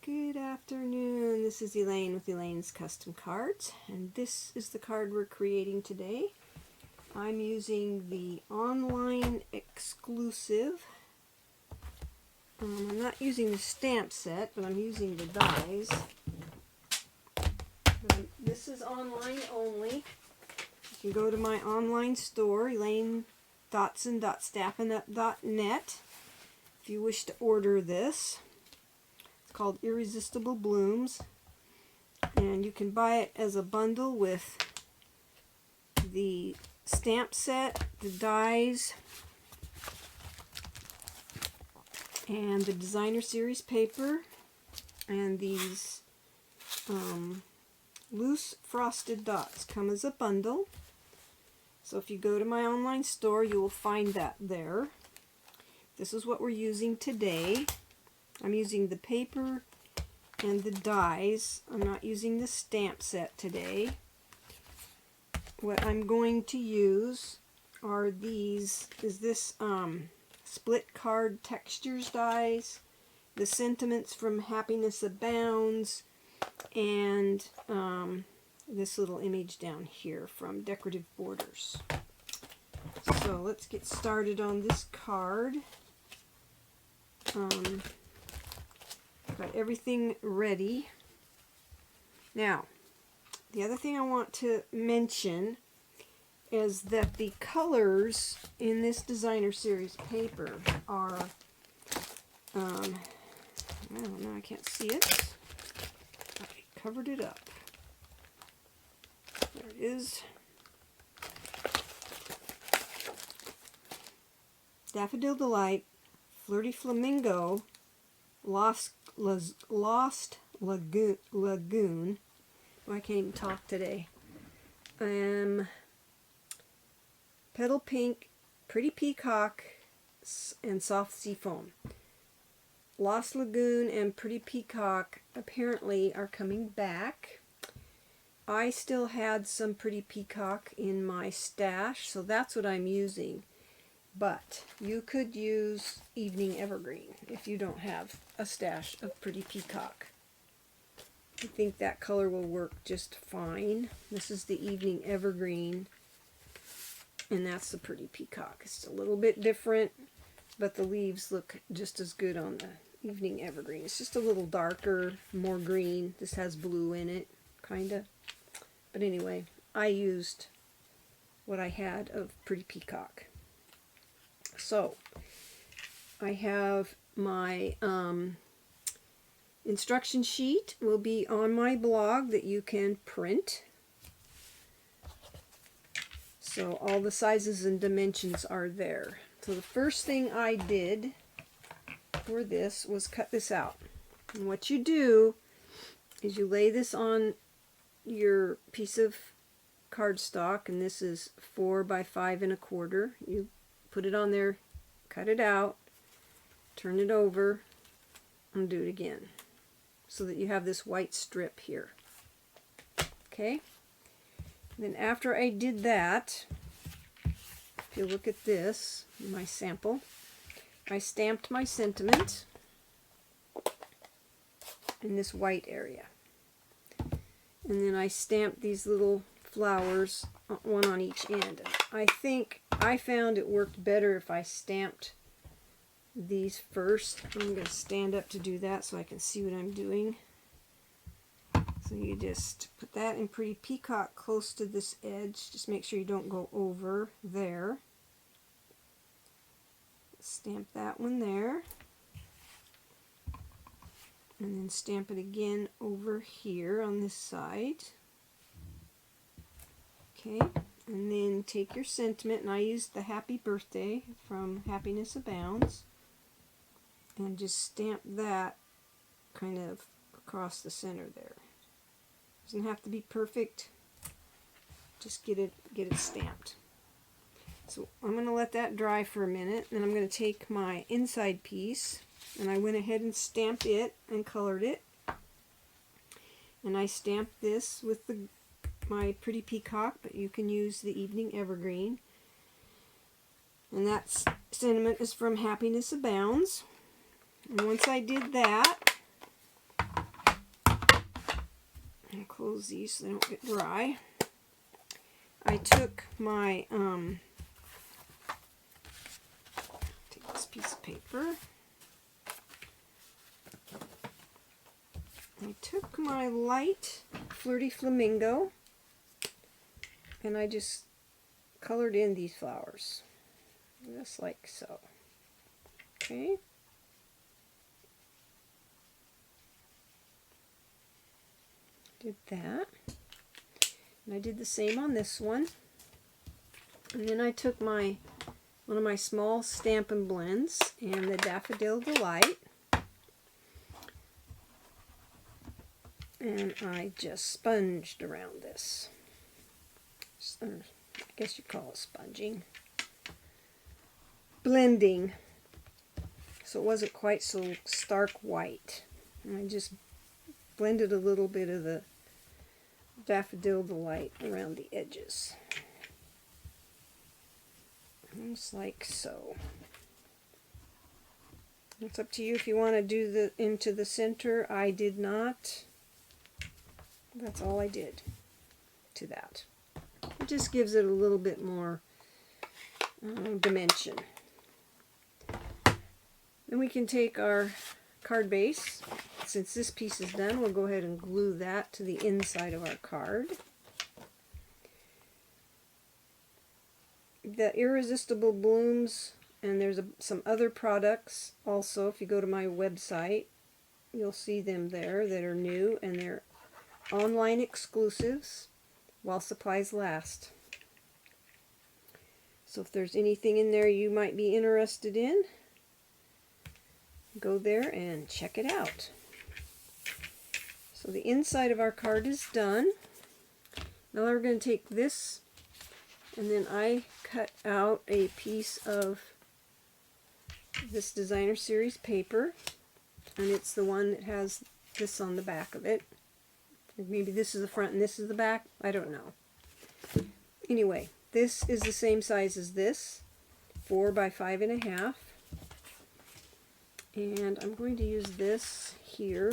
Good afternoon, this is Elaine with Elaine's Custom Cards, and this is the card we're creating today. I'm using the online exclusive. I'm not using the stamp set, but I'm using the dies. This is online only. You can go to my online store, elainescustomcards.stampin.net, if you wish to order this. Called Irresistible Blooms, and you can buy it as a bundle with the stamp set, the dies, and the designer series paper, and these loose frosted dots come as a bundle. So if you go to my online store, you will find that there. This is what we're using today. I'm using the paper and the dies. I'm not using the stamp set today. What I'm going to use are this split card textures dies, the sentiments from Happiness Abounds, and this little image down here from Decorative Borders. So let's get started on this card. Got everything ready. Now, the other thing I want to mention is that the colors in this designer series paper are, I don't know, I can't see it. I covered it up. There it is. Daffodil Delight, Flirty Flamingo, Lost Lagoon. Oh, I can't even talk today. Petal Pink, Pretty Peacock, and Soft Sea Foam. Lost Lagoon and Pretty Peacock apparently are coming back. I still had some Pretty Peacock in my stash, so that's what I'm using. But you could use Evening Evergreen if you don't have a stash of Pretty Peacock. I think that color will work just fine. This is the Evening Evergreen, and that's the Pretty Peacock. It's a little bit different, but the leaves look just as good on the Evening Evergreen. It's just a little darker, more green. This has blue in it, kind of. But anyway, I used what I had of Pretty Peacock. So, I have my instruction sheet will be on my blog that you can print. So all the sizes and dimensions are there. So the first thing I did for this was cut this out. And what you do is you lay this on your piece of cardstock, and this is 4 by 5 1/4. You put it on there, cut it out, turn it over, and do it again, so that you have this white strip here. Okay? Then after I did that, if you look at this, my sample, I stamped my sentiment in this white area. And then I stamped these little flowers, one on each end. I think I found it worked better if I stamped these first. I'm going to stand up to do that so I can see what I'm doing. So you just put that in Pretty Peacock close to this edge. Just make sure you don't go over there. Stamp that one there. And then stamp it again over here on this side. Okay, and then take your sentiment, and I used the Happy Birthday from Happiness Abounds, and just stamp that kind of across the center there. Doesn't have to be perfect, just get it stamped. So I'm going to let that dry for a minute, and I'm going to take my inside piece, and I went ahead and stamped it and colored it, and I stamped this with my Pretty Peacock, but you can use the Evening Evergreen. And that sentiment is from Happiness Abounds. And once I did that, close these so they don't get dry. I took my, take this piece of paper. I took my light Flirty Flamingo and I just colored in these flowers, just like so. Okay. Did that. And I did the same on this one. And then I took one of my small Stampin' blends and the Daffodil Delight. And I just sponged around this. I guess you call it sponging. Blending. So it wasn't quite so stark white. And I just blended a little bit of the Daffodil Delight around the edges. Just like so. It's up to you if you want to do the into the center. I did not. That's all I did to that. It just gives it a little bit more dimension. Then we can take our card base. Since this piece is done, we'll go ahead and glue that to the inside of our card. The Irresistible blooms, and there's some other products also. If you go to my website, you'll see them there that are new, and they're online exclusives while supplies last. So if there's anything in there you might be interested in, go there and check it out. So the inside of our card is done. Now we're going to take this, and then I cut out a piece of this Designer Series paper, and it's the one that has this on the back of it. Maybe this is the front and this is the back. I don't know. Anyway, this is the same size as this, 4 by 5.5. And I'm going to use this here.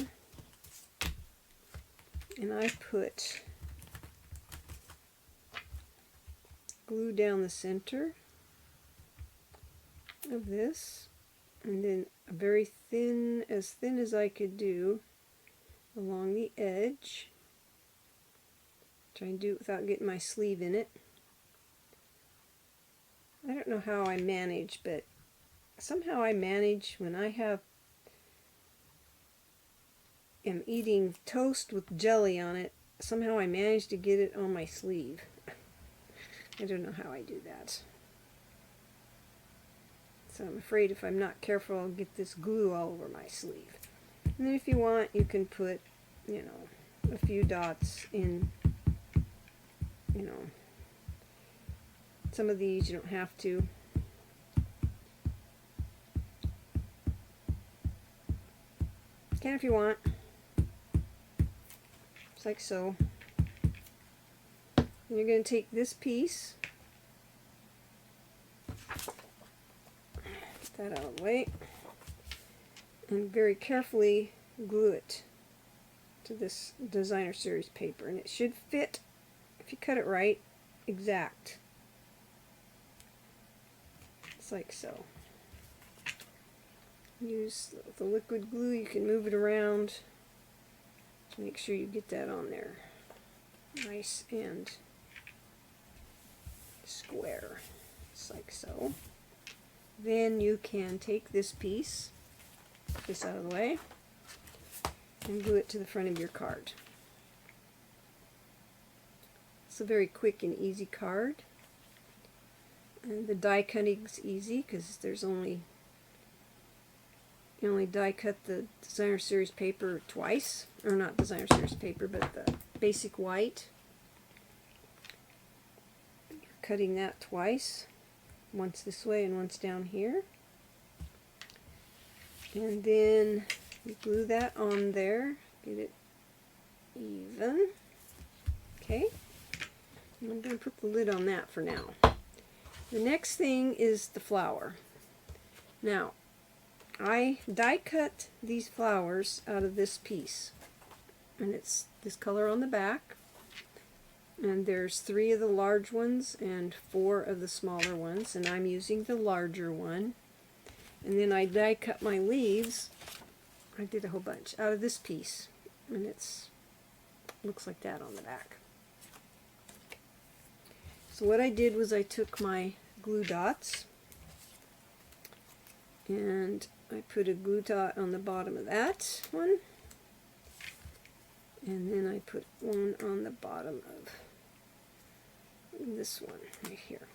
And I put glue down the center of this, and then a very thin as I could do along the edge. Try and do it without getting my sleeve in it. I don't know how I manage, but somehow I manage when I am eating toast with jelly on it. Somehow I manage to get it on my sleeve. I don't know how I do that. So I'm afraid if I'm not careful, I'll get this glue all over my sleeve. And then if you want, you can put, you know, a few dots in, you know, some of these you don't have to. You can if you want. Just like so. And you're going to take this piece, get that out of the way, and very carefully glue it to this Designer Series paper. And it should fit, if you cut it right, exact. It's like so. Use the liquid glue. You can move it around to make sure you get that on there nice and square, just like so. Then you can take this piece, put this out of the way, and glue it to the front of your card. It's a very quick and easy card. And the die cutting's easy because there's only, you only die cut the Designer Series paper twice, or not Designer Series paper, but the basic white. You're cutting that twice, once this way and once down here. And then you glue that on there, get it even. Okay, and I'm going to put the lid on that for now. The next thing is the flower. Now, I die cut these flowers out of this piece. and it's this color on the back. And there's 3 of the large ones and 4 of the smaller ones, and I'm using the larger one. And then I die cut my leaves. I did a whole bunch out of this piece, and it's looks like that on the back. So what I did was I took my glue dots and I put a glue dot on the bottom of that one, and then I put one on the bottom of this one right here.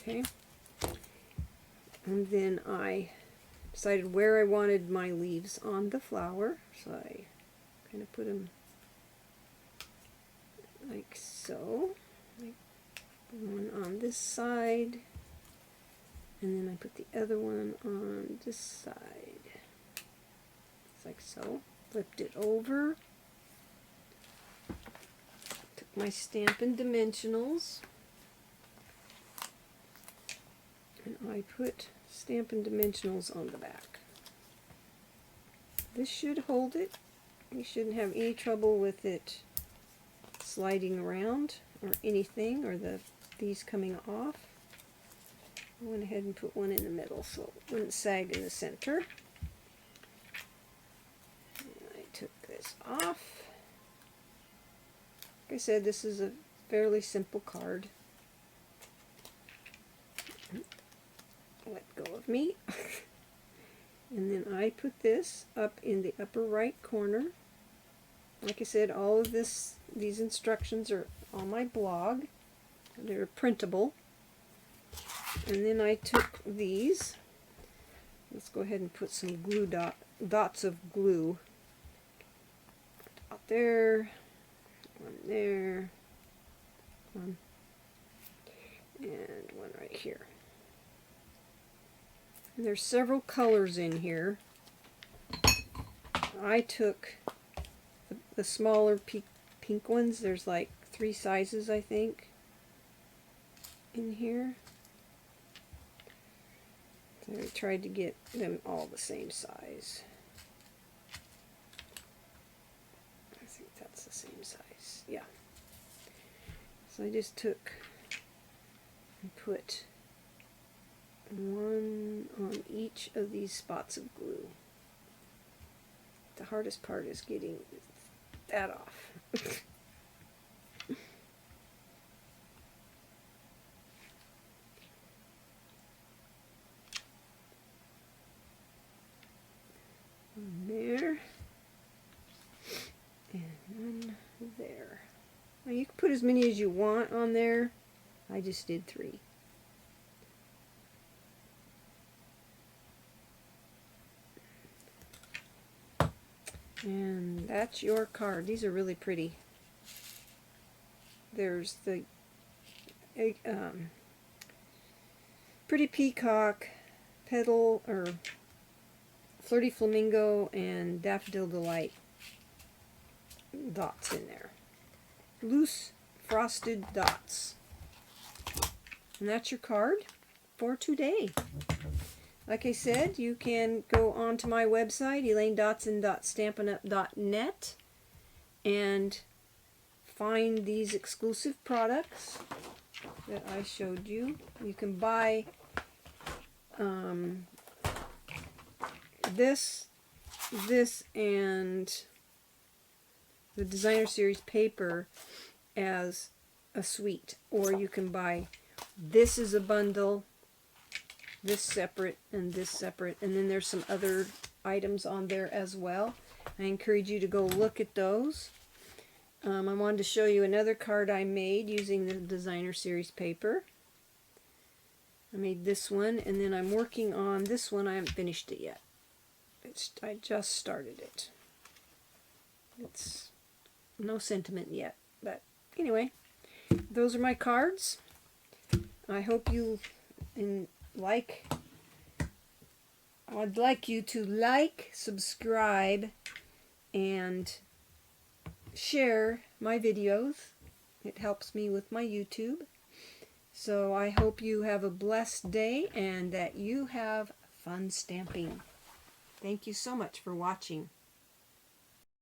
Okay, and then I decided where I wanted my leaves on the flower, so I kind of put them like so, like one on this side, and then I put the other one on this side. It's like so. Flipped it over. Took my Stampin' Dimensionals, and I put Stampin' Dimensionals on the back. This should hold it. You shouldn't have any trouble with it sliding around or anything, or these coming off. I went ahead and put one in the middle so it wouldn't sag in the center. And I took this off. Like I said, this is a fairly simple card. Let go of me. And then I put this up in the upper right corner. Like I said, all of these instructions are on my blog. They're printable. And then I took these. Let's go ahead and put some glue dots of glue. Out there, one there, one, and one right here. And there's several colors in here. I took the smaller pink ones. There's like 3 sizes, I think, in here. So I tried to get them all the same size. I think that's the same size. Yeah. So I just took and put one on each of these spots of glue. The hardest part is getting that off. One there, and one there. Now you can put as many as you want on there. I just did 3. And that's your card. These are really pretty. There's the Pretty Peacock, Petal, or Flirty Flamingo, and Daffodil Delight dots in there. Loose frosted dots. And that's your card for today. Like I said, you can go onto my website, elainescustomcards.stampinup.net, and find these exclusive products that I showed you. You can buy this, and the Designer Series paper as a suite, or you can buy this as a bundle, this separate and this separate, and then there's some other items on there as well. I encourage you to go look at those. I wanted to show you another card I made using the Designer Series paper. I made this one, and then I'm working on this one. I haven't finished it yet. I just started it. It's no sentiment yet, but anyway, those are my cards. I hope you I'd like you to like, subscribe, and share my videos. It helps me with my YouTube. So I hope you have a blessed day and that you have fun stamping. Thank you so much for watching.